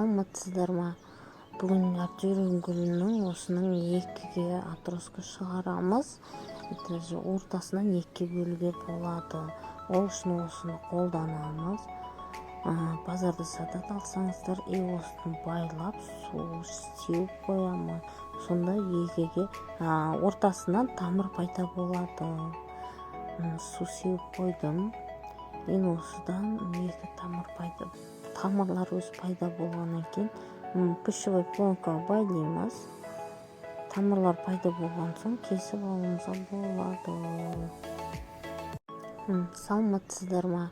Саламатсыздар ма? Бүгін жүрген гүлінің осының екіге отростка шығарамыз. Даже ортасынан екі бөлуге болады. Ол үшін осыны қолданамыз. Базарда сатып алсаңыздар, осыны байлап, су сеуіп қоямыз. Сонда екіге ортасынан тамыр пайда болады. Су сеуіп қойдым. Осыдан екі тамырлар өз пайда болғаннан кейін пищевой пленкаға байлаймыз. Тамырлар пайда болған соң кесіп алуымызға болады. Саламатсыздар ма?